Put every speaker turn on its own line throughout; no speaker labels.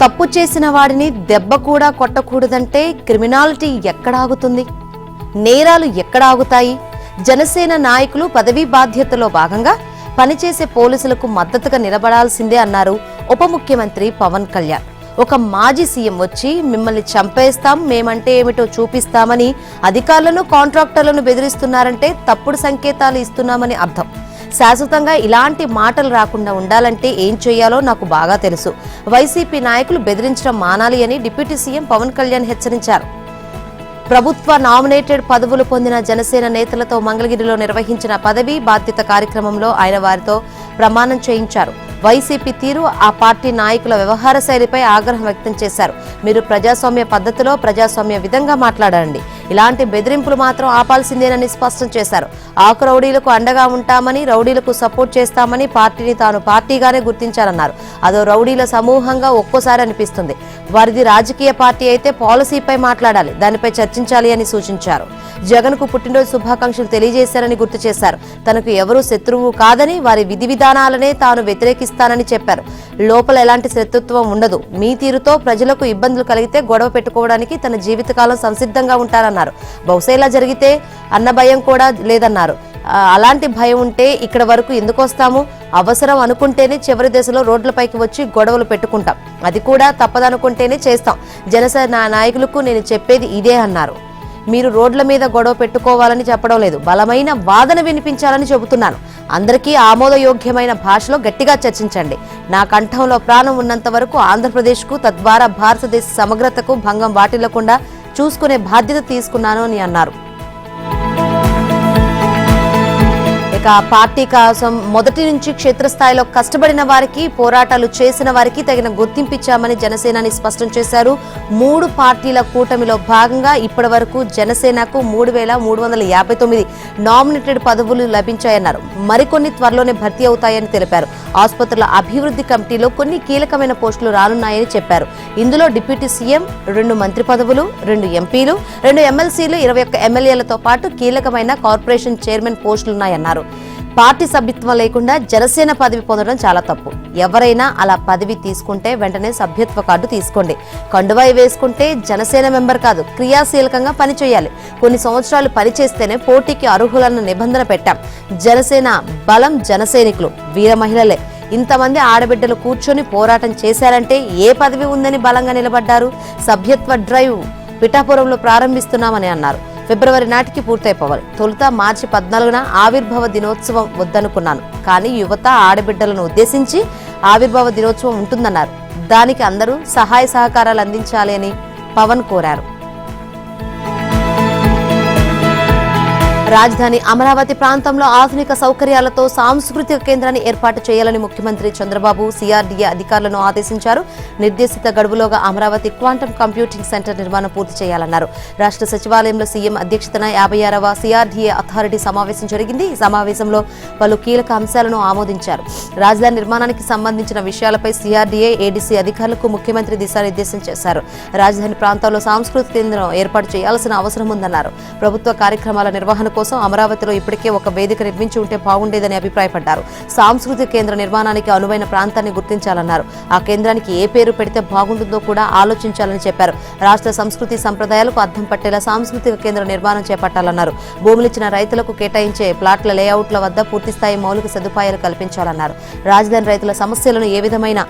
తప్పు చేసిన వాడిని దెబ్బ కూడా కొట్టకూడదంటే క్రిమినాలిటీ ఎక్కడ ఆగుతుంది? నేరాలు ఎక్కడ ఆగుతాయి? జనసేన నాయకులు పదవీ బాధ్యతలో భాగంగా పనిచేసే పోలీసులకు మద్దతుగా నిలబడాల్సిందే అన్నారు ఉప ముఖ్యమంత్రి పవన్ కళ్యాణ్. ఒక మాజీ సీఎం వచ్చి మిమ్మల్ని చంపేస్తాం, మేమంటే ఏమిటో చూపిస్తామని అధికారులను కాంట్రాక్టర్లను బెదిరిస్తున్నారంటే తప్పుడు సంకేతాలు ఇస్తున్నామని అర్థం. శాశ్వతంగా ఇలాంటి మాటలు రాకుండా ఉండాలంటే ఏం చేయాలో నాకు బాగా తెలుసు. వైసీపీ నాయకులు బెదిరించడం మానాలి అని డిప్యూటీ సీఎం పవన్ కళ్యాణ్ హెచ్చరించారు. ప్రభుత్వ నామినేటెడ్ పదవులు పొందిన జనసేన నేతలతో మంగళగిరిలో నిర్వహించిన పదవీ బాధ్యత కార్యక్రమంలో ఆయన వారితో ప్రమాణం చేయించారు. వైసీపీ తీరు, ఆ పార్టీ నాయకుల వ్యవహార శైలిపై ఆగ్రహం వ్యక్తం చేశారు. మీరు ప్రజాస్వామ్య పద్ధతిలో ప్రజాస్వామ్య విధంగా మాట్లాడండి, ఇలాంటి బెదిరింపులు మాత్రం ఆపాల్సిందేనని స్పష్టం చేశారు. ఆకు రౌడీలకు అండగా ఉంటామని, రౌడీలకు సపోర్ట్ చేస్తామని పార్టీని తాను పార్టీగానే గుర్తించారన్నారు. అదో రౌడీల సమూహంగా ఒక్కోసారి అనిపిస్తుంది. వారిది రాజకీయ పార్టీ అయితే పాలసీపై మాట్లాడాలి, దానిపై చర్చించాలి అని సూచించారు. జగన్ కు పుట్టినరోజు శుభాకాంక్షలు తెలియజేశారని గుర్తు చేశారు. తనకు ఎవరూ శత్రువు కాదని, వారి విధి విధానాలనే తాను వ్యతిరేకిస్తానని చెప్పారు. లోపల ఎలాంటి శత్రుత్వం ఉండదు. మీ తీరుతో ప్రజలకు ఇబ్బందులు కలిగితే గొడవ పెట్టుకోవడానికి తన జీవితకాలం సంసిద్ధంగా ఉంటారన్నారు. బహుశా ఇలా జరిగితే అన్న భయం కూడా లేదన్నారు. అలాంటి భయం ఉంటే ఇక్కడ వరకు ఎందుకు వస్తాము? అవసరం అనుకుంటేనే చివరి దశలో రోడ్లపైకి వచ్చి గొడవలు పెట్టుకుంటాం, అది కూడా తప్పదనుకుంటేనే చేస్తాం. జనసేన నాయకులకు నేను చెప్పేది ఇదే అన్నారు. మీరు రోడ్ల మీద గొడవ పెట్టుకోవాలని చెప్పడం లేదు, బలమైన వాదన వినిపించాలని చెబుతున్నాను. అందరికీ ఆమోదయోగ్యమైన భాషలో గట్టిగా చర్చించండి. నా కంఠంలో ప్రాణం ఉన్నంత వరకు ఆంధ్రప్రదేశ్కు, తద్వారా భారతదేశ సమగ్రతకు భంగం వాటిల్లకుండా చూసుకునే బాధ్యత తీసుకున్నాను అని అన్నారు. ఇక పార్టీ కోసం మొదటి నుంచి క్షేత్రస్థాయిలో కష్టపడిన వారికి, పోరాటాలు చేసిన వారికి తగిన గుర్తింపిచ్చామని జనసేనాని స్పష్టం చేశారు. 3 పార్టీల కూటమిలో భాగంగా ఇప్పటి వరకు జనసేనకు 3,359 నామినేటెడ్ పదవులు లభించాయన్నారు. మరికొన్ని త్వరలోనే భర్తీ అవుతాయని తెలిపారు. ఆసుపత్రుల అభివృద్ధి కమిటీలో కొన్ని కీలకమైన పోస్టులు రానున్నాయని చెప్పారు. ఇందులో డిప్యూటీ సీఎం, 2 మంత్రి పదవులు, 2 ఎంపీలు, 2 ఎమ్మెల్సీలు, 21 ఎమ్మెల్యేలతో పాటు కీలకమైన కార్పొరేషన్ చైర్మన్ పోస్టులున్నాయన్నారు. పార్టీ సభ్యత్వం లేకుండా జనసేన పదవి పొందడం చాలా తప్పు. ఎవరైనా అలా పదవి తీసుకుంటే వెంటనే సభ్యత్వ కార్డు తీసుకోండి. కండువాయి వేసుకుంటే జనసేన మెంబర్ కాదు, క్రియాశీలకంగా పనిచేయాలి. కొన్ని సంవత్సరాలు పనిచేస్తేనే పోటీకి అర్హులన్న నిబంధన పెట్టాం. జనసేన బలం జనసైనికులు, వీర మహిళలే. ఇంతమంది ఆడబిడ్డలు కూర్చొని పోరాటం చేశారంటే ఏ పదవి ఉందని బలంగా నిలబడ్డారు. సభ్యత్వ డ్రైవ్ పిఠాపురంలో ప్రారంభిస్తున్నామని అన్నారు. ఫిబ్రవరి నాటికి పూర్తయిపోవాలి. తొలుత మార్చి 14న ఆవిర్భావ దినోత్సవం వద్దనుకున్నాను, కానీ యువత, ఆడబిడ్డలను ఉద్దేశించి ఆవిర్భావ దినోత్సవం ఉంటుందన్నారు. దానికి అందరూ సహాయ సహకారాలు అందించాలి అని పవన్ కోరారు. రాజధాని అమరావతి ప్రాంతంలో ఆధునిక సౌకర్యాలతో సాంస్కృతిక కేంద్రాన్ని ఏర్పాటు చేయాలని ముఖ్యమంత్రి చంద్రబాబు సిఆర్డీఏ అధికారులను ఆదేశించారు. నిర్దేశిత గడువులోగా అమరావతి క్వాంటమ్ కంప్యూటింగ్ సెంటర్ నిర్మాణం పూర్తి చేయాలన్నారు. రాష్ట్ర సచివాలయంలో సీఎం అధ్యక్షతన 56వ సిఆర్డీఏ అథారిటీ సమావేశం జరిగింది. ఈ సమావేశంలో పలు కీలక అంశాలను ఆమోదించారు. రాజధాని నిర్మాణానికి సంబంధించిన విషయాలపై సిఆర్డీఏ, ఏడీసీ అధికారులకు ముఖ్యమంత్రి దిశానిర్దేశం చేశారు. రాజధాని ప్రాంతంలో సాంస్కృతిక కేంద్రం ఏర్పాటు చేయాల్సిన అవసరం ఉందన్నారు. ప్రభుత్వ కార్యక్రమాల నిర్వహణ కోసం అమరావతిలో ఇప్పటికే ఒక వేదిక నిర్మించి ఉంటే బాగుండేదని అభిప్రాయపడ్డారు. సాంస్కృతిక కేంద్ర నిర్మాణానికి అనువైన ప్రాంతాన్ని గుర్తించాలన్నారు. ఆ కేంద్రానికి ఏ పేరు పెడితే బాగుంటుందో కూడా ఆలోచించాలని చెప్పారు. రాష్ట్ర సంస్కృతి సంప్రదాయాలకు అద్దం పట్టేలా సాంస్కృతిక కేంద్ర నిర్మాణం చేపట్టాలన్నారు. భూములిచ్చిన రైతులకు కేటాయించే ప్లాట్ల లేఅవుట్ల వద్ద పూర్తిస్థాయి మౌలిక సదుపాయాలు కల్పించాలన్నారు. రాజధాని రైతుల సమస్యలను ఏ విధమైన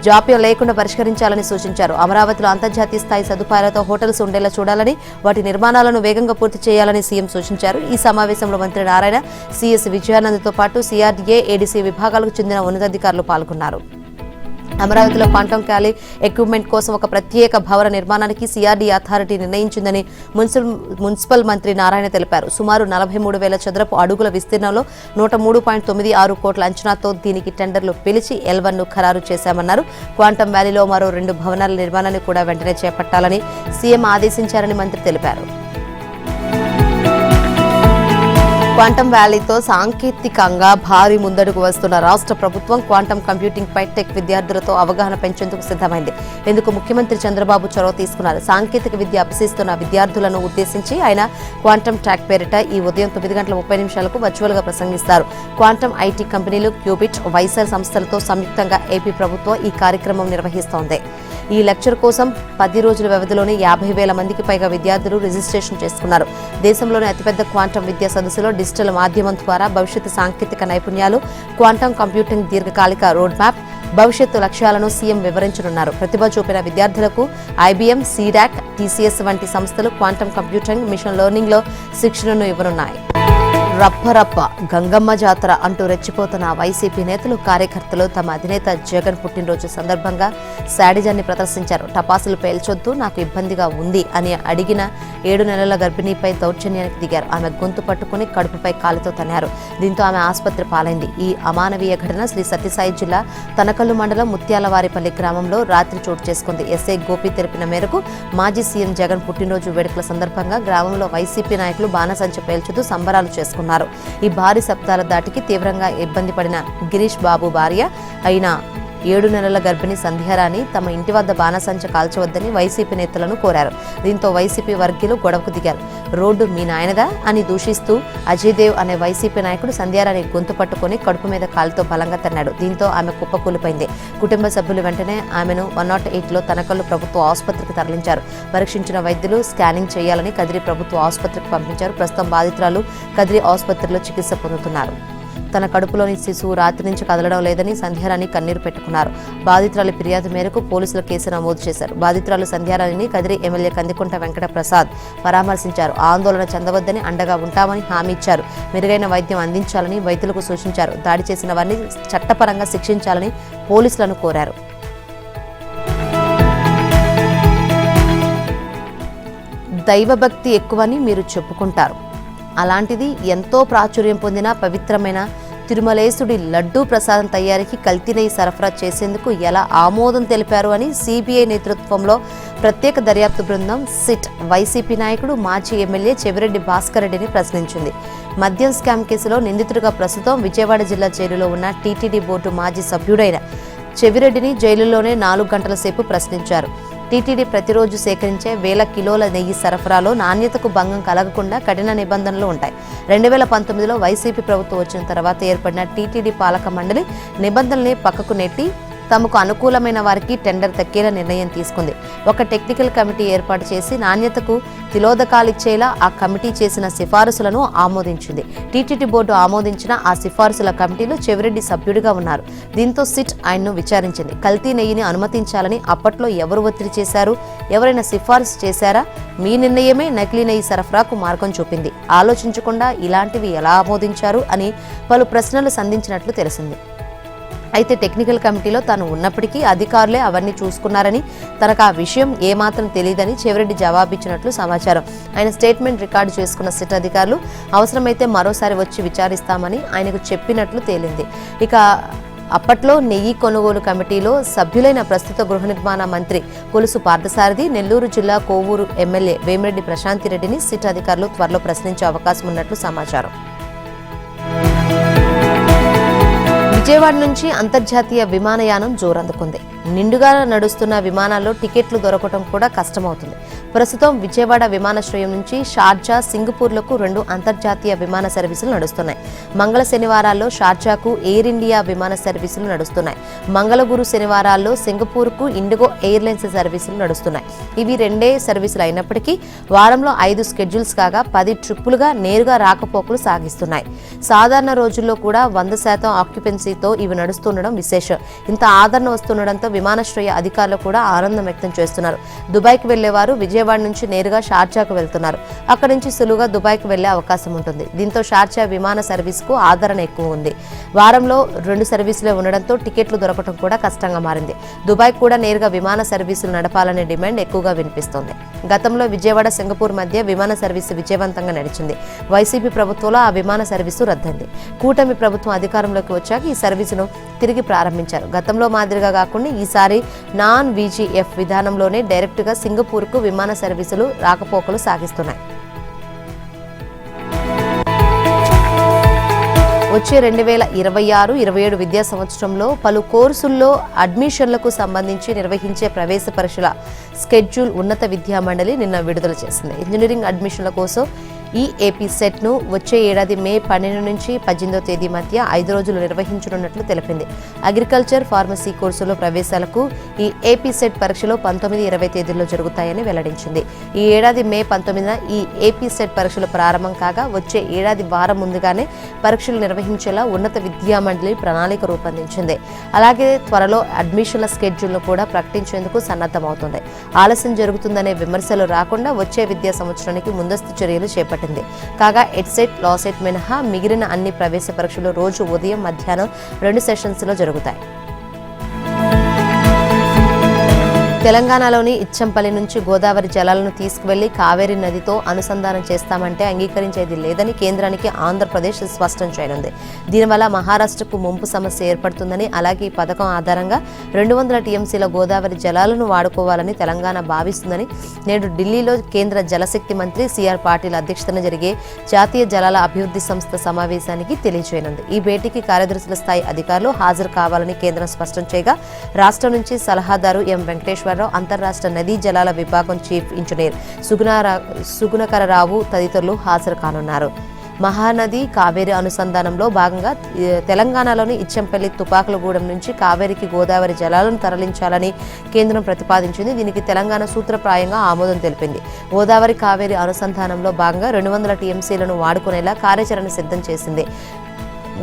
జాప్యం లేకుండా పరిష్కరించాలని సూచించారు. అమరావతిలో అంతర్జాతీయ స్థాయి సదుపాయాలతో హోటల్స్ ఉండేలా చూడాలని, వాటి నిర్మాణాలను వేగంగా పూర్తి చేయాలని సీఎం సూచించారు. ఈ సమావేశంలో మంత్రి నారాయణ, సిఎస్ విజయానంద్తో పాటు సిఆర్డీఏ, ఏడీసీ విభాగాలకు చెందిన ఉన్నతాధికారులు పాల్గొన్నారు. అమరావతిలో క్వాంటమ్ క్యాలీ ఎక్విప్మెంట్ కోసం ఒక ప్రత్యేక భవన నిర్మాణానికి సిఆర్డీఏ అథారిటీ నిర్ణయించిందని మున్సిపల్ మంత్రి నారాయణ తెలిపారు. సుమారు 43,000 చదరపు అడుగుల విస్తీర్ణంలో 103.96 కోట్ల అంచనాతో దీనికి టెండర్లు పిలిచి L1ను ఖరారు చేశామన్నారు. క్వాంటమ్ వ్యాలీలో మరో 2 భవనాల నిర్మాణాన్ని కూడా వెంటనే చేపట్టాలని సీఎం ఆదేశించారని మంత్రి తెలిపారు. క్వాంటమ్ వ్యాలీతో సాంకేతికంగా భారీ ముందడుగు వస్తున్న రాష్ట్ర ప్రభుత్వం క్వాంటమ్ కంప్యూటింగ్ పై టెక్ విద్యార్థులతో అవగాహన పెంచేందుకు సిద్ధమైంది. ఇందుకు ముఖ్యమంత్రి చంద్రబాబు చొరవ తీసుకున్నారు. సాంకేతిక విద్య అభ్యసిస్తున్న విద్యార్థులను ఉద్దేశించి ఆయన క్వాంటమ్ ట్రాక్ పేరిట ఈ ఉదయం 9:30 వర్చువల్ గా ప్రసంగిస్తారు. క్వాంటమ్ ఐటీ కంపెనీలు క్యూబిట్, వైసర్ సంస్థలతో సంయుక్తంగా ఏపీ ప్రభుత్వం ఈ కార్యక్రమం నిర్వహిస్తోంది. ఈ లెక్చర్ కోసం 10 రోజుల వ్యవధిలోనే 50,000 మందికి పైగా విద్యార్థులు రిజిస్ట్రేషన్ చేసుకున్నారు. దేశంలోని అతిపెద్ద క్వాంటం విద్యా సదస్సులో డిజిటల్ మాధ్యమం ద్వారా భవిష్యత్తు సాంకేతిక నైపుణ్యాలు, క్వాంటం కంప్యూటింగ్ దీర్ఘకాలిక రోడ్ మ్యాప్, భవిష్యత్తు లక్ష్యాలను సీఎం వివరించనున్నారు. ప్రతిభ చూపిన విద్యార్థులకు ఐబీఎం, సీడాక్, టీసీఎస్ వంటి సంస్థలు క్వాంటం కంప్యూటింగ్, మిషన్ లెర్నింగ్లో శిక్షణను ఇవ్వనున్నాయి. రప్పరప్ప గంగమ్మ జాతర అంటూ రెచ్చిపోతున్న వైసీపీ నేతలు, కార్యకర్తలు తమ అధినేత జగన్ పుట్టినరోజు సందర్భంగా శాడిజాన్ని ప్రదర్శించారు. టపాసులు పేల్చొద్దు, నాకు ఇబ్బందిగా ఉంది అని అడిగిన 7 నెలల గర్భిణీపై దౌర్జన్యానికి దిగారు. ఆమె గొంతు పట్టుకుని కడుపుపై కాలుతో తన్నారు. దీంతో ఆమె ఆసుపత్రి పాలైంది. ఈ అమానవీయ ఘటన శ్రీ సత్యసాయి జిల్లా తనకల్లు మండలం ముత్యాలవారిపల్లి గ్రామంలో రాత్రి చోటు చేసుకుంది. ఎస్ఐ గోపి తెలిపిన మేరకు మాజీ సీఎం జగన్ పుట్టినరోజు వేడుకల సందర్భంగా గ్రామంలో వైసీపీ నాయకులు బాణసంచ పేల్చుతూ సంబరాలు చేసుకున్నారు. ఈ భారీ శబ్దాల దాటికి తీవ్రంగా ఇబ్బంది పడిన గిరీష్ బాబు భార్య అయిన 7 నెలల గర్భిణి సంధ్యారాణి తమ ఇంటి వద్ద బాణసంచ కాల్చవద్దని వైసీపీ నేతలను కోరారు. దీంతో వైసీపీ వర్గీయులు గొడవకు దిగారు. రోడ్డు మీ నాయనదా అని దూషిస్తూ అజయ్ దేవ్ అనే వైసీపీ నాయకుడు సంధ్యారాణి గొంతు పట్టుకుని కడుపు మీద కాలుతో బలంగా తన్నాడు. దీంతో ఆమె కుప్పకూలిపోయింది. కుటుంబ సభ్యులు వెంటనే ఆమెను 108లో తనకల్లు ప్రభుత్వ ఆసుపత్రికి తరలించారు. పరీక్షించిన వైద్యులు స్కానింగ్ చేయాలని కదిరి ప్రభుత్వ ఆసుపత్రికి పంపించారు. ప్రస్తుతం బాధితురాలు కదిరి ఆసుపత్రిలో చికిత్స పొందుతున్నారు. తన కడుపులోని శిశువు రాత్రి నుంచి కదలడం లేదని సంధ్యారాణి కన్నీరు పెట్టుకున్నారు. బాధితురాలి ఫిర్యాదు మేరకు పోలీసులు కేసు నమోదు చేశారు. బాధితురాలు సంధ్యారాణిని కదిరి ఎమ్మెల్యే కందికుంట వెంకట ప్రసాద్ పరామర్శించారు. ఆందోళన చెందవద్దని, అండగా ఉంటామని హామీ ఇచ్చారు. మెరుగైన వైద్యం అందించాలని వైద్యులకు సూచించారు. దాడి చేసిన వారిని చట్టపరంగా శిక్షించాలని పోలీసులను కోరారు. దైవభక్తి ఎక్కువని మీరు చెప్పుకుంటారు. అలాంటిది ఎంతో ప్రాచుర్యం పొందిన పవిత్రమైన తిరుమలేశుడి లడ్డూ ప్రసాదం తయారీకి కల్తీ నెయ్యి సరఫరా చేసేందుకు ఎలా ఆమోదం తెలిపారు అని సిబిఐ నేతృత్వంలో ప్రత్యేక దర్యాప్తు బృందం సిట్ వైసీపీ నాయకుడు మాజీ ఎమ్మెల్యే చెవిరెడ్డి భాస్కర్ రెడ్డిని ప్రశ్నించింది. మద్యం స్కామ్ కేసులో నిందితుడిగా ప్రస్తుతం విజయవాడ జిల్లా జైలులో ఉన్న టీటీడీ బోర్డు మాజీ సభ్యుడైన చెవిరెడ్డిని జైలులోనే 4 గంటల సేపు ప్రశ్నించారు. టీటీడీ ప్రతిరోజు సేకరించే 1000 కిలోల నెయ్యి సరఫరాలో నాణ్యతకు భంగం కలగకుండా కఠిన నిబంధనలు ఉంటాయి. 2019లో వైసీపీ ప్రభుత్వం వచ్చిన తర్వాత ఏర్పడిన టీటీడీ పాలక మండలి నిబంధనల్ని పక్కకు నెట్టి తమకు అనుకూలమైన వారికి టెండర్ దక్కేలా నిర్ణయం తీసుకుంది. ఒక టెక్నికల్ కమిటీ ఏర్పాటు చేసి నాణ్యతకు తిలోదకాలిచ్చేలా ఆ కమిటీ చేసిన సిఫారసులను ఆమోదించింది. టీటీడీ బోర్డు ఆమోదించిన ఆ సిఫారసుల కమిటీలో చెవిరెడ్డి సభ్యుడిగా ఉన్నారు. దీంతో సిట్ ఆయన్ను విచారించింది. కల్తీ నెయ్యిని అనుమతించాలని అప్పట్లో ఎవరు ఒత్తిడి చేశారు? ఎవరైనా సిఫారసు చేశారా? మీ నిర్ణయమే నకిలీ నెయ్యి సరఫరాకు మార్గం చూపింది. ఆలోచించకుండా ఇలాంటివి ఎలా ఆమోదించారు అని పలు ప్రశ్నలు సంధించినట్లు తెలిసింది. అయితే టెక్నికల్ కమిటీలో తాను ఉన్నప్పటికీ అధికారులే అవన్నీ చూసుకున్నారని, తనకు ఆ విషయం ఏమాత్రం తెలియదని చెవిరెడ్డి జవాబిచ్చినట్లు సమాచారం. ఆయన స్టేట్మెంట్ రికార్డు చేసుకున్న సిట్ అధికారులు అవసరమైతే మరోసారి వచ్చి విచారిస్తామని ఆయనకు చెప్పినట్లు తేలింది. ఇక అప్పట్లో నెయ్యి కొనుగోలు కమిటీలో సభ్యులైన ప్రస్తుత గృహ నిర్మాణ మంత్రి కొలుసు పార్థసారథి, నెల్లూరు జిల్లా కోవూరు ఎమ్మెల్యే వేమిరెడ్డి ప్రశాంతిరెడ్డిని సిట్ అధికారులు త్వరలో ప్రశ్నించే అవకాశం ఉన్నట్లు సమాచారం. విజయవాడ నుంచి అంతర్జాతీయ విమానయానం జోరందుకుంది. నిండుగా నడుస్తున్న విమానాల్లో టికెట్లు దొరకడం కూడా కష్టమవుతుంది. ప్రస్తుతం విజయవాడ విమానాశ్రయం నుంచి షార్జా, సింగపూర్లకు 2 అంతర్జాతీయ విమాన సర్వీసులు నడుస్తున్నాయి. మంగళ శనివారాల్లో షార్జాకు ఎయిర్ ఇండియా విమాన సర్వీసులు నడుస్తున్నాయి. మంగళ గురు శనివారాల్లో సింగపూర్కు ఇండిగో ఎయిర్లైన్స్ సర్వీసులు నడుస్తున్నాయి. ఇవి 2 సర్వీసులు అయినప్పటికీ వారంలో 5 స్కెడ్యూల్స్ కాగా 10 ట్రిప్పులుగా నేరుగా రాకపోకలు సాగిస్తున్నాయి. సాధారణ రోజుల్లో కూడా 100% ఆక్యుపెన్సీతో ఇవి నడుస్తుండడం విశేషం. ఇంత ఆదరణ వస్తుండడంతో విమానాశ్రయ అధికారులు కూడా ఆనందం వ్యక్తం చేస్తున్నారు. దుబాయ్కి వెళ్లేవారు విజయవాడ నుంచి నేరుగా షార్జాకు వెళ్తున్నారు. అక్కడి నుంచి సులువుగా దుబాయ్కి వెళ్లే అవకాశం ఉంటుంది. దీంతో షార్జా విమాన సర్వీస్కు ఆదరణ ఎక్కువ ఉంది. వారంలో 2 సర్వీసులే ఉండడంతో టికెట్లు దొరకడం కూడా కష్టంగా మారింది. దుబాయ్ కూడా నేరుగా విమాన సర్వీసులు నడపాలనే డిమాండ్ ఎక్కువగా వినిపిస్తోంది. గతంలో విజయవాడ, సింగపూర్ మధ్య విమాన సర్వీసు విజయవంతంగా నడిచింది. వైసీపీ ప్రభుత్వంలో ఆ విమాన సర్వీసు రద్దయింది. కూటమి ప్రభుత్వం అధికారంలోకి వచ్చాక ఈ సర్వీసును తిరిగి ప్రారంభించారు. గతంలో మాదిరిగా కాకుండా ఈసారి నాన్ విజిఎఫ్ విధానంలోనే డైరెక్టుగా సింగపూర్కు విమాన సర్వీసులు రాకపోకలు సాగిస్తున్నాయి. వచ్చే 2026-27 విద్యా సంవత్సరంలో పలు కోర్సుల్లో అడ్మిషన్లకు సంబంధించి నిర్వహించే ప్రవేశ పరీక్షల స్కెడ్యూల్ ఉన్నత విద్యా మండలి నిన్న విడుదల చేసింది. ఇంజనీరింగ్ అడ్మిషన్ల కోసం ఈ ఏపీ సెట్ను వచ్చే ఏడాది మే 12 నుంచి 18వ తేదీ మధ్య 5 రోజులు నిర్వహించనున్నట్లు తెలిపింది. అగ్రికల్చర్, ఫార్మసీ కోర్సులో ప్రవేశాలకు ఈ ఏపీ సెట్ పరీక్షలు 19, 20 తేదీల్లో జరుగుతాయని వెల్లడించింది. ఈ ఏడాది మే 19న ఈ ఏపీ సెట్ పరీక్షలు ప్రారంభం కాగా వచ్చే ఏడాది వారం ముందుగానే పరీక్షలు నిర్వహించేలా ఉన్నత విద్యా మండలి ప్రణాళిక రూపొందించింది. అలాగే త్వరలో అడ్మిషన్ల స్కెడ్యూల్ను కూడా ప్రకటించేందుకు సన్నద్ధమవుతుంది. ఆలస్యం జరుగుతుందనే విమర్శలు రాకుండా వచ్చే విద్యా సంవత్సరానికి ముందస్తు చర్యలు చేపట్టింది. కాగా ఎడ్సెట్, లాసెట్ మినహా మిగిలిన అన్ని ప్రవేశ పరీక్షలు రోజు ఉదయం, మధ్యాహ్నం 2 సెషన్స్లో జరుగుతాయి. తెలంగాణలోని ఇచ్చంపల్లి నుంచి గోదావరి జలాలను తీసుకువెళ్లి కావేరీ నదితో అనుసంధానం చేస్తామంటే అంగీకరించేది లేదని కేంద్రానికి ఆంధ్రప్రదేశ్ స్పష్టం చేయనుంది. దీనివల్ల మహారాష్ట్రకు ముంపు సమస్య ఏర్పడుతుందని, అలాగే ఈ పథకం ఆధారంగా 200 టీఎంసీల గోదావరి జలాలను వాడుకోవాలని తెలంగాణ భావిస్తుందని నేడు ఢిల్లీలో కేంద్ర జలశక్తి మంత్రి సిఆర్ పాటిల్ అధ్యక్షతన జరిగే జాతీయ జలాల అభివృద్ధి సంస్థ సమావేశానికి తెలియజేయనుంది. ఈ భేటీకి కార్యదర్శుల స్థాయి అధికారులు హాజరు కావాలని కేంద్రం స్పష్టం చేయగా, రాష్ట్రం నుంచి సలహాదారు ఎం వెంకటేశ్వరరావు, అంతర్రాష్ట్ర నదీ జలాల విభాగం చీఫ్ ఇంజనీర్ సుగుణకరరావు తదితరులు హాజరు కానున్నారు. మహానది కావేరీ అనుసంధానంలో భాగంగా తెలంగాణలోని ఇచ్చంపల్లి, తుపాకులగూడెం నుంచి కావేరీకి గోదావరి జలాలను తరలించాలని కేంద్రం ప్రతిపాదించింది. దీనికి తెలంగాణ సూత్రప్రాయంగా ఆమోదం తెలిపింది. గోదావరి కావేరీ అనుసంధానంలో భాగంగా 200 టీఎంసీలను వాడుకునేలా కార్యాచరణ సిద్ధం చేసింది.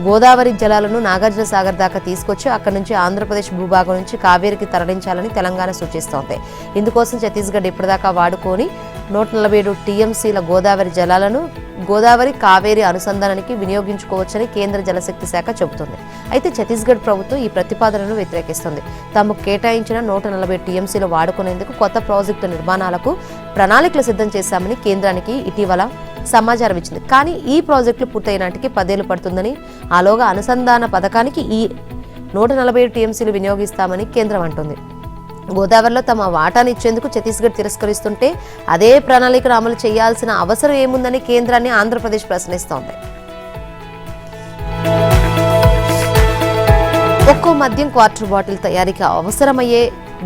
గోదావరి జలాలను నాగార్జున సాగర్ దాకా తీసుకొచ్చి అక్కడి నుంచి ఆంధ్రప్రదేశ్ భూభాగం నుంచి కావేరీకి తరలించాలని తెలంగాణ సూచిస్తోంది. ఇందుకోసం ఛత్తీస్గఢ్ ఇప్పటిదాకా వాడుకొని 147 టీఎంసీల గోదావరి జలాలను గోదావరి కావేరీ అనుసంధానానికి వినియోగించుకోవచ్చని కేంద్ర జలశక్తి శాఖ చెబుతోంది. అయితే ఛత్తీస్గఢ్ ప్రభుత్వం ఈ ప్రతిపాదనను వ్యతిరేకిస్తోంది. తమకు కేటాయించిన 140 టీఎంసీలు వాడుకునేందుకు కొత్త ప్రాజెక్టు నిర్మాణాలకు ప్రణాళికలు సిద్ధం చేశామని కేంద్రానికి ఇటీవల సమాచారం ఇచ్చింది. కానీ ఈ ప్రాజెక్టులు పూర్తయిన నాటికి 10 ఏళ్లు పడుతుందని, ఆలోగా అనుసంధాన పథకానికి ఈ 147 టీఎంసీలు వినియోగిస్తామని కేంద్రం అంటుంది. గోదావరిలో తమ వాటాను ఇచ్చేందుకు ఛత్తీస్గఢ్ తిరస్కరిస్తుంటే అదే ప్రణాళికను అమలు చేయాల్సిన అవసరం ఏముందని కేంద్రాన్ని ఆంధ్రప్రదేశ్ ప్రశ్నిస్తోంది. ఒక్కో మద్యం క్వార్టర్ బాటిల్ తయారీకి అవసరమయ్యే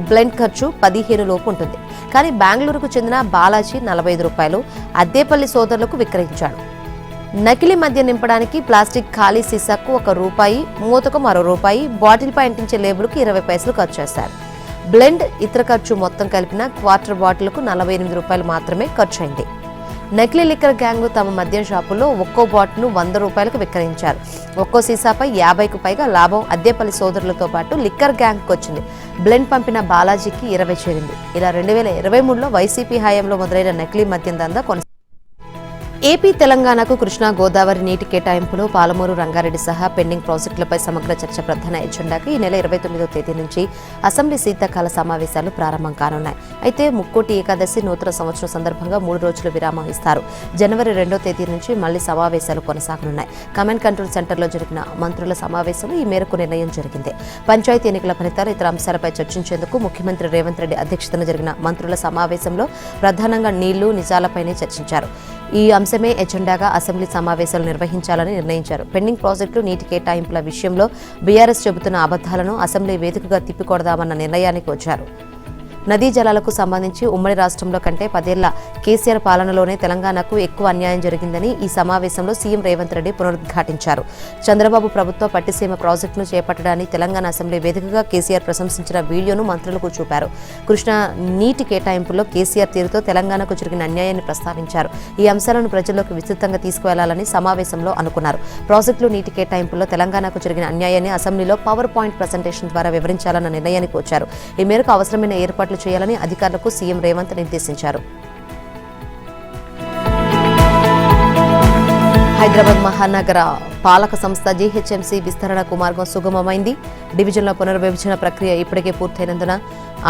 బ్లెండ్ ఖర్చు 15 లోపు ఉంటుంది. కానీ బెంగళూరుకు చెందిన బాలాజీ 45 రూపాయలు అద్దేపల్లి సోదరులకు విక్రయించాడు. నకిలీ మద్యం నింపడానికి ప్లాస్టిక్ ఖాళీ సీసాకు ₹1, మూతకు మరో రూపాయి, బాటిల్పై అంటించే లేబుల్కు 20 పైసలు ఖర్చు చేశారు. బ్లెండ్, ఇతర ఖర్చు మొత్తం కలిపిన క్వార్టర్ బాటిల్కు ₹48 మాత్రమే ఖర్చు అయింది. నకిలీ లిక్కర్ గ్యాంగ్ తమ మద్యం షాపుల్లో ఒక్కో బాటిల్ను ₹100కు విక్రయించారు. ఒక్కో సీసాపై 50కు పైగా లాభం అద్దేపల్లి సోదరులతో పాటు లిక్కర్ గ్యాంగ్కు వచ్చింది. బ్లెండ్ పంపిన బాలాజీకి 20 చేరింది. ఇలా 2023లో వైసీపీ హయాంలో మొదలైన నకిలీ మద్యం దందా కొనసాగింది. ఏపీ, తెలంగాణకు కృష్ణా గోదావరి నీటి కేటాయింపులో పాలమూరు, రంగారెడ్డి సహా పెండింగ్ ప్రాజెక్టులపై సమగ్ర చర్చ ప్రధాన ఎజెండాగా ఈ నెల 29వ తేదీ నుంచి అసెంబ్లీ శీతాకాల సమావేశాలు ప్రారంభం కానున్నాయి. అయితే ముక్కోటి ఏకాదశి, నూతన సంవత్సరం సందర్భంగా 3 రోజులు విరామం ఇస్తారు. జనవరి 2వ తేదీ నుంచి మళ్లీ సమావేశాలు కొనసాగనున్నాయి. కమాండ్ కంట్రోల్ సెంటర్లో జరిగిన మంత్రుల సమావేశంలో ఈ మేరకు నిర్ణయం జరిగింది. పంచాయతీ ఎన్నికల ఫలితాలు, ఇతర అంశాలపై చర్చించేందుకు ముఖ్యమంత్రి రేవంత్ రెడ్డి అధ్యక్షతన జరిగిన మంత్రుల సమావేశంలో ప్రధానంగా నీళ్లు, నిజాలపైనే చర్చించారు. ఈ అంశమే ఎజెండాగా అసెంబ్లీ సమావేశాలు నిర్వహించాలని నిర్ణయించారు. పెండింగ్ ప్రాజెక్టులు, నీటి కేటాయింపుల విషయంలో బీఆర్ఎస్ చెబుతున్న అబద్దాలను అసెంబ్లీ వేదికగా తిప్పికొడదామన్న నిర్ణయానికి వచ్చారు. నదీ జలాలకు సంబంధించి ఉమ్మడి రాష్ట్రంలో కంటే 10 ఏళ్ల కేసీఆర్ పాలనలోనే తెలంగాణకు ఎక్కువ అన్యాయం జరిగిందని ఈ సమావేశంలో సీఎం రేవంత్ రెడ్డి పునరుద్ఘాటించారు. చంద్రబాబు ప్రభుత్వ పట్టిసీమ ప్రాజెక్టును చేపట్టడాన్ని తెలంగాణ అసెంబ్లీ వేదికగా కేసీఆర్ ప్రశంసించిన వీడియోను మంత్రులకు చూపారు. కృష్ణా నీటి కేటాయింపుల్లో కేసీఆర్ తీరుతో తెలంగాణకు జరిగిన అన్యాయాన్ని ప్రస్తావించారు. ఈ అంశాలను ప్రజల్లోకి విస్తృతంగా తీసుకువెళ్లాలని సమావేశంలో అనుకున్నారు. ప్రాజెక్టులు, నీటి కేటాయింపుల్లో తెలంగాణకు జరిగిన అన్యాయాన్ని అసెంబ్లీలో పవర్ పాయింట్ ప్రజెంటేషన్ ద్వారా వివరించాలన్న నిర్ణయానికి వచ్చారు. ఈ మేరకు అవసరమైన ఏర్పాట్లు చేయాలని అధికారులకు సీఎం రేవంత్ నిర్దేశించారు. హైదరాబాద్ మహానగర పాలక సంస్థ జీహెచ్ఎంసీ విస్తరణకు మార్గం సుగమమైంది. డివిజన్ల పునర్విభజన ప్రక్రియ ఇప్పటికే పూర్తయినందున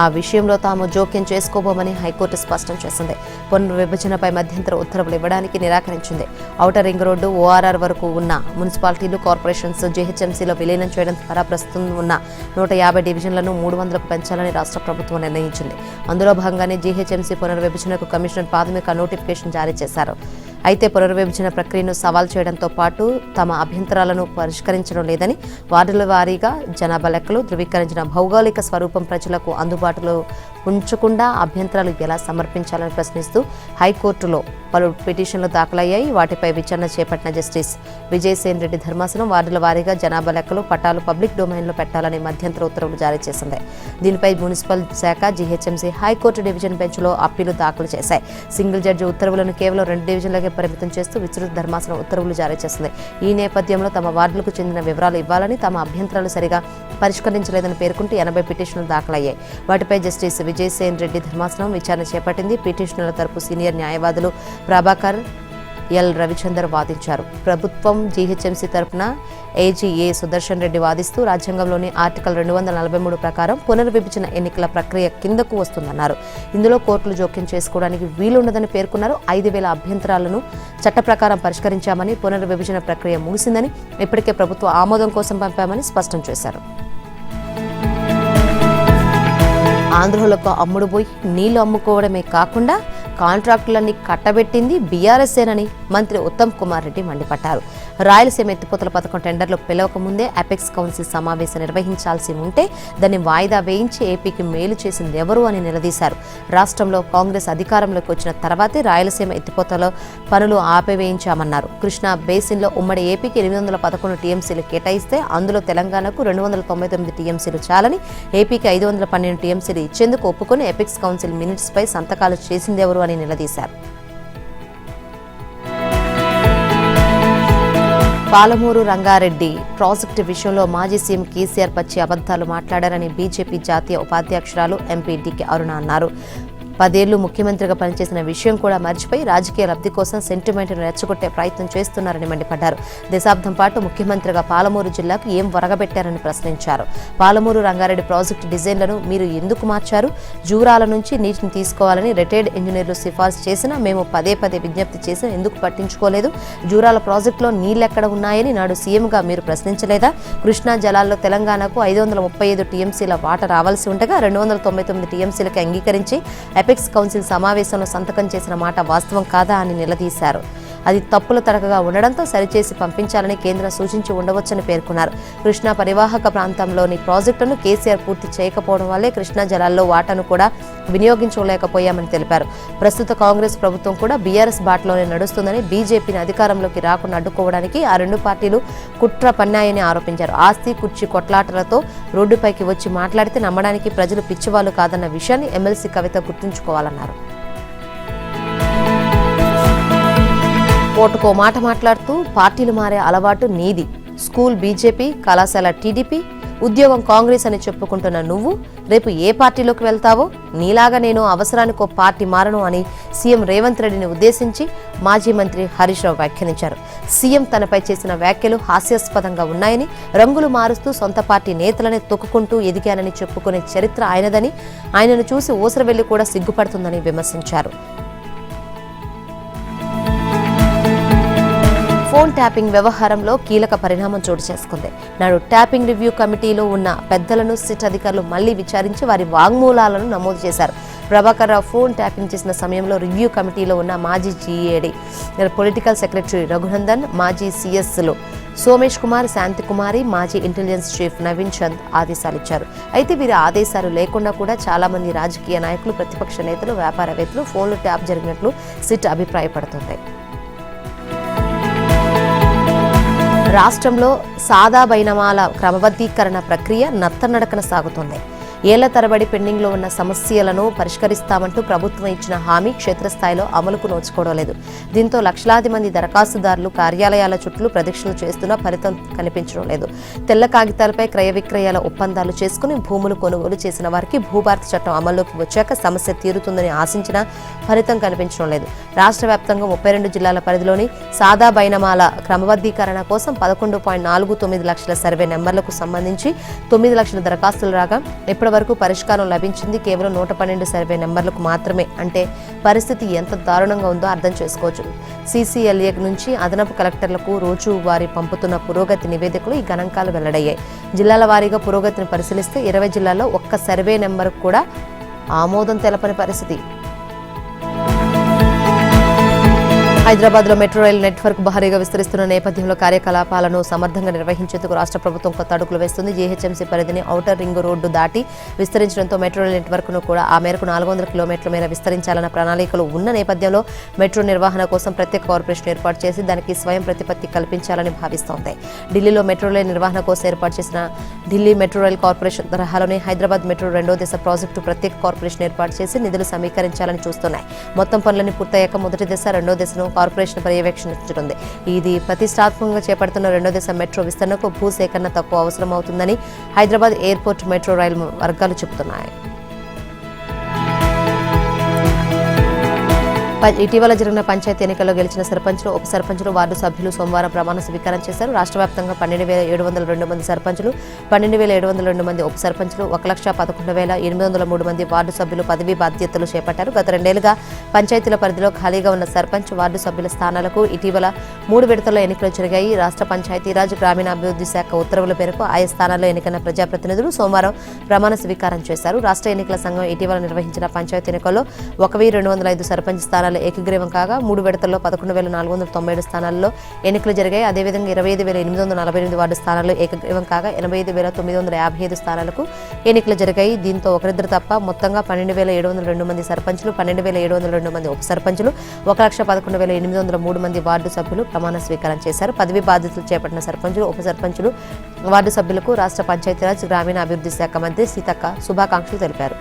ఆ విషయంలో తాము జోక్యం చేసుకోబోమని హైకోర్టు స్పష్టం చేసింది. పునర్విభజనపై మధ్యంతర ఉత్తర్వులు ఇవ్వడానికి నిరాకరించింది. ఔటర్ రింగ్ రోడ్డు, ఓఆర్ఆర్ వరకు ఉన్న మున్సిపాలిటీలు, కార్పొరేషన్స్ జీహెచ్ఎంసీలో విలీనం చేయడం ద్వారా ప్రస్తుతం ఉన్న 150 డివిజన్లను 300కు పెంచాలని రాష్ట్ర ప్రభుత్వం నిర్ణయించింది. అందులో భాగంగానే జీహెచ్ఎంసీ పునర్విభజనకు కమిషనర్ ప్రాథమిక నోటిఫికేషన్ జారీ చేశారు. అయితే పునర్విభజన ప్రక్రియను సవాల్ చేయడంతో పాటు తమ అభ్యంతరాలను పరిష్కరించడం లేదని, వార్డుల వారీగా జనాభా లెక్కలు ధృవీకరించిన భౌగోళిక స్వరూపం ప్రజలకు అందుబాటులో ఉంచకుండా అభ్యంతరాలు ఎలా సమర్పించాలని ప్రశ్నిస్తూ హైకోర్టులో పలు పిటిషన్లు దాఖలయ్యాయి. వాటిపై విచారణ చేపట్టిన జస్టిస్ విజయసేన్ రెడ్డి ధర్మాసనం వార్డుల వారీగా జనాభా లెక్కలు పట్టాలు పబ్లిక్ డొమైన్లో పెట్టాలని మధ్యంతర ఉత్తర్వులు జారీ చేసింది. దీనిపై మున్సిపల్ శాఖ, జీహెచ్ఎంసీ, హైకోర్టు డివిజన్ బెంచ్లో అప్పీలు దాఖలు చేశాయి. సింగిల్ జడ్జి ఉత్తర్వులను కేవలం 2 డివిజన్లకే పరిమితం చేస్తూ విస్తృత ధర్మాసనం ఉత్తర్వులు జారీ చేసింది. ఈ నేపథ్యంలో తమ వార్డులకు చెందిన వివరాలు ఇవ్వాలని, తమ అభ్యంతరాలు సరిగా పరిష్కరించలేదని పేర్కొంటూ 80 పిటిషన్లు దాఖలయ్యాయి. వాటిపై జస్టిస్ విజయసేన్ రెడ్డి ధర్మాసనం విచారణ చేపట్టింది. పిటిషనర్ల తరపు సీనియర్ న్యాయవాదులు ప్రభాకర్, ఎల్ రవిచందర్ వాదించారు. ప్రభుత్వం జీహెచ్ఎంసీ తరపున ఏజీఏ సుదర్శన్ రెడ్డి వాదిస్తూ రాజ్యాంగంలోని ఆర్టికల్ 243 ప్రకారం పునర్విభజన ఎన్నికల ప్రక్రియ కిందకు వస్తుందన్నారు. ఇందులో కోర్టులు జోక్యం చేసుకోవడానికి వీలుండదని పేర్కొన్నారు. 5,000 అభ్యంతరాలను చట్ట ప్రకారం పరిష్కరించామని, పునర్విభజన ప్రక్రియ ముగిసిందని, ఇప్పటికే ప్రభుత్వ ఆమోదం కోసం పంపామని స్పష్టం చేశారు. ఆంధ్రులకు అమ్ముడుపోయి నీళ్లు అమ్ముకోవడమే కాకుండా కాంట్రాక్టులన్నీ కట్టబెట్టింది బీఆర్ఎస్ఏనని మంత్రి ఉత్తమ్ కుమార్ రెడ్డి మండిపడ్డారు. రాయలసీమ ఎత్తిపోతల పథకం టెండర్లు పిలవక ముందే అపెక్స్ కౌన్సిల్ సమావేశం నిర్వహించాల్సి ఉంటే దాన్ని వాయిదా వేయించి ఏపీకి మేలు చేసింది ఎవరు అని నిలదీశారు. రాష్ట్రంలో కాంగ్రెస్ అధికారంలోకి వచ్చిన తర్వాతే రాయలసీమ ఎత్తిపోతల పనులు ఆపివేయించామన్నారు. కృష్ణా బేసిన్లో ఉమ్మడి ఏపీకి 811 టీఎంసీలు కేటాయిస్తే అందులో తెలంగాణకు 299 టీఎంసీలు చాలని, ఏపీకి 512 టీఎంసీలు ఇచ్చేందుకు ఒప్పుకొని ఎపెక్స్ కౌన్సిల్ మినిట్స్ పై సంతకాలు చేసిందెవరు అని నిలదీశారు. పాలమూరు రంగారెడ్డి ప్రాజెక్టు విషయంలో మాజీ సీఎం కేసీఆర్ పచ్చి అబద్ధాలు మాట్లాడారని బీజేపీ జాతీయ ఉపాధ్యక్షురాలు ఎంపీ డికే అరుణ అన్నారు. 10 ఏళ్లు ముఖ్యమంత్రిగా పనిచేసిన విషయం కూడా మర్చిపోయి రాజకీయ లబ్ధి కోసం సెంటిమెంట్ను రెచ్చగొట్టే ప్రయత్నం చేస్తున్నారని మండిపడ్డారు. దశాబ్దం పాటు ముఖ్యమంత్రిగా పాలమూరు జిల్లాకు ఏం వరగబెట్టారని ప్రశ్నించారు. పాలమూరు రంగారెడ్డి ప్రాజెక్టు డిజైన్లను మీరు ఎందుకు మార్చారు? జూరాల నుంచి నీటిని తీసుకోవాలని రిటైర్డ్ ఇంజనీర్లు సిఫార్సు చేసినా మేము పదే విజ్ఞప్తి చేసినా ఎందుకు పట్టించుకోలేదు? జూరాల ప్రాజెక్టులో నీళ్లెక్కడ ఉన్నాయని నాడు సీఎంగా మీరు ప్రశ్నించలేదా? కృష్ణా జలాల్లో తెలంగాణకు 535 టీఎంసీల వాటా రావాల్సి ఉండగా 299 టీఎంసీలకు అంగీకరించి ఎపెక్స్ కౌన్సిల్ సమావేశంలో సంతకం చేసిన మాట వాస్తవం కాదా అని నిలదీశారు. అది తప్పుల తడకగా ఉండడంతో సరిచేసి పంపించాలని కేంద్రం సూచించి ఉండవచ్చని పేర్కొన్నారు. కృష్ణా పరివాహక ప్రాంతంలోని ప్రాజెక్టును కేసీఆర్ పూర్తి చేయకపోవడం వల్లే కృష్ణా జలాల్లో వాటాను కూడా వినియోగించలేకపోయామని తెలిపారు. ప్రస్తుత కాంగ్రెస్ ప్రభుత్వం కూడా బీఆర్ఎస్ బాటలోనే నడుస్తుందని, బీజేపీని అధికారంలోకి రాకుండా అడ్డుకోవడానికి ఆ 2 పార్టీలు కుట్ర పన్నాయని ఆరోపించారు. ఆస్తి కుర్చీ కొట్లాటలతో రోడ్డుపైకి వచ్చి మాట్లాడితే నమ్మడానికి ప్రజలు పిచ్చివాళ్లు కాదన్న విషయాన్ని ఎమ్మెల్సీ కవిత గుర్తుంచుకోవాలన్నారు. ఓటుకో మాట మాట్లాడుతూ పార్టీలు మారే అలవాటు నీది. స్కూల్ బీజేపీ, కళాశాల టీడీపీ, ఉద్యోగం కాంగ్రెస్ అని చెప్పుకుంటున్న నువ్వు రేపు ఏ పార్టీలోకి వెళ్తావో? నీలాగా నేను అవసరానికో పార్టీ మారను అని సీఎం రేవంత్ రెడ్డిని ఉద్దేశించి మాజీ మంత్రి హరీష్ రావు వ్యాఖ్యానించారు. సీఎం తనపై చేసిన వ్యాఖ్యలు హాస్యాస్పదంగా ఉన్నాయని, రంగులు మారుస్తూ సొంత పార్టీ నేతలనే తొక్కుకుంటూ ఎదిగానని చెప్పుకునే చరిత్ర ఆయనదని, ఆయనను చూసి ఊసరవెల్లి కూడా సిగ్గుపడుతుందని విమర్శించారు. ఫోన్ ట్యాపింగ్ వ్యవహారంలో కీలక పరిణామం చోటు చేసుకుంది. నాడు ట్యాపింగ్ రివ్యూ కమిటీలో ఉన్న పెద్దలను సిట్ అధికారులు మళ్లీ విచారించి వారి వాంగ్మూలాలను నమోదు చేశారు. ప్రభాకర్ రావు ఫోన్ ట్యాపింగ్ చేసిన సమయంలో రివ్యూ కమిటీలో ఉన్న మాజీ జీఏడీ, పొలిటికల్ సెక్రటరీ రఘునందన్, మాజీ సీఎస్లు సోమేష్ కుమార్, శాంతికుమారి, మాజీ ఇంటెలిజెన్స్ చీఫ్ నవీన్ చంద్ ఆదేశాలిచ్చారు. అయితే వీరి ఆదేశాలు లేకుండా కూడా చాలా మంది రాజకీయ నాయకులు, ప్రతిపక్ష నేతలు, వ్యాపారవేత్తలు ఫోన్లు ట్యాప్ జరిగినట్లు సిట్ అభిప్రాయపడుతుంది. రాష్ట్రంలో సాదా బైనామాల క్రమబద్ధీకరణ ప్రక్రియ నత్తనడకన సాగుతోంది. ఏళ్ల తరబడి పెండింగ్లో ఉన్న సమస్యలను పరిష్కరిస్తామంటూ ప్రభుత్వం ఇచ్చిన హామీ క్షేత్రస్థాయిలో అమలుకు నోచుకోవడం లేదు. దీంతో లక్షలాది మంది దరఖాస్తుదారులు కార్యాలయాల చుట్టూ ప్రదక్షిణలు చేస్తున్నా ఫలితం కనిపించడం లేదు. తెల్ల కాగితాలపై క్రయ విక్రయాల ఒప్పందాలు చేసుకుని భూములు కొనుగోలు చేసిన వారికి భూభారతి చట్టం అమల్లోకి వచ్చాక సమస్య తీరుతుందని ఆశించినా ఫలితం కనిపించడం లేదు. రాష్ట్ర వ్యాప్తంగా 32 జిల్లాల పరిధిలోని సాదా బైనామాల క్రమబద్ధీకరణ కోసం 11.49 లక్షల సర్వే నెంబర్లకు సంబంధించి 9 లక్షల దరఖాస్తులు రాగా వరకు పరిష్కారం లభించింది కేవలం 112 సర్వే నెంబర్లకు మాత్రమే. అంటే పరిస్థితి ఎంత దారుణంగా ఉందో అర్థం చేసుకోవచ్చు. సీసీఎల్ఏ నుంచి అదనపు కలెక్టర్లకు రోజు వారి పంపుతున్న పురోగతి నివేదికలు ఈ గణాంకాలు వెల్లడయ్యాయి. జిల్లాల వారీగా పురోగతిని పరిశీలిస్తే 20 జిల్లాల్లో ఒక్క సర్వే నెంబర్కు కూడా ఆమోదం తెలపని పరిస్థితి. హైదరాబాద్లో మెట్రో రైల్ నెట్వర్క్ భారీగా విస్తరిస్తున్న నేపథ్యంలో కార్యకలాపాలను సమర్థంగా నిర్వహించేందుకు రాష్ట్ర ప్రభుత్వం కొత్త అడుగులు వేస్తుంది. జీహెచ్ఎంసీ పరిధిని ఔటర్ రింగ్ రోడ్డు దాటి విస్తరించడంతో మెట్రో రైల్ నెట్వర్క్ను కూడా ఆ మేరకు 400 కిలోమీటర్ల మేర విస్తరించాలన్న ప్రణాళికలు ఉన్న నేపథ్యంలో మెట్రో నిర్వహణ కోసం ప్రత్యేక కార్పొరేషన్ ఏర్పాటు చేసి దానికి స్వయం ప్రతిపత్తి కల్పించాలని భావిస్తోంది. ఢిల్లీలో మెట్రో రైల్ నిర్వహణ కోసం ఏర్పాటు చేసిన ఢిల్లీ మెట్రో రైల్ కార్పొరేషన్ తరహాలోనే హైదరాబాద్ మెట్రో రెండో దశ ప్రాజెక్టు ప్రత్యేక కార్పొరేషన్ ఏర్పాటు చేసి నిధులు సమీకరించాలని చూస్తున్నాయి. మొత్తం పనులన్నీ పూర్తయ్యాక మొదటి దశ రెండో దశను కార్పొరేషన్ పర్యవేక్షించనుంది. ఇది ప్రతిష్టాత్మకంగా చేపడుతున్న రెండో దశ మెట్రో విస్తరణకు భూసేకరణ తక్కువ అవసరం అవుతుందని హైదరాబాద్ ఎయిర్పోర్ట్ మెట్రో రైల్ వర్గాలు చెబుతున్నాయి. ఇటీవల జరిగిన పంచాయతీ ఎన్నికల్లో గెలిచిన సర్పంచులు, ఉప సర్పంచులు, వార్డు సభ్యులు సోమవారం ప్రమాణ స్వీకారం చేశారు. రాష్ట్ర వ్యాప్తంగా 12,702 మంది సర్పంచులు, 12,702 మంది ఉప సర్పంచులు, 1,11,803 మంది వార్డు సభ్యులు పదవీ బాధ్యతలు చేపట్టారు. గత 2 ఏళ్లుగా పంచాయతీల పరిధిలో ఖాళీగా ఉన్న సర్పంచ్, వార్డు సభ్యుల స్థానాలకు ఇటీవల 3 విడతల్లో ఎన్నికలు జరిగాయి. రాష్ట్ర పంచాయతీరాజ్ గ్రామీణాభివృద్ధి శాఖ ఉత్తర్వుల మేరకు ఆయా స్థానాల్లో ఎన్నికైన ప్రజాప్రతినిధులు సోమవారం ప్రమాణ స్వీకారం చేశారు. రాష్ట్ర ఎన్నికల సంఘం ఇటీవల నిర్వహించిన పంచాయతీ ఎన్నికల్లో 1,205 సర్పంచ్ స్థానాలు ఏకగ్రీవం కాగా 3 విడతల్లో 11,497 స్థానాల్లో ఎన్నికలు జరిగాయి. అదేవిధంగా 25,848 వార్డు స్థానాల్లో ఏకగ్రీవం కాగా 85,955 స్థానాలకు ఎన్నికలు జరిగాయి. దీంతో ఒకరిద్దరు తప్ప మొత్తంగా 12,702 మంది సర్పంచులు, 12,702 మంది ఉప సర్పంచులు, 1,11,803 మంది వార్డు సభ్యులు ప్రమాణ స్వీకారం చేశారు. పదవీ బాధ్యతలు చేపట్టిన సర్పంచులు, ఉప సర్పంచులు, వార్డు సభ్యులకు రాష్ట్ర పంచాయతీరాజ్ గ్రామీణ అభివృద్ధి శాఖ మంత్రి సీతక్క శుభాకాంక్షలు తెలిపారు.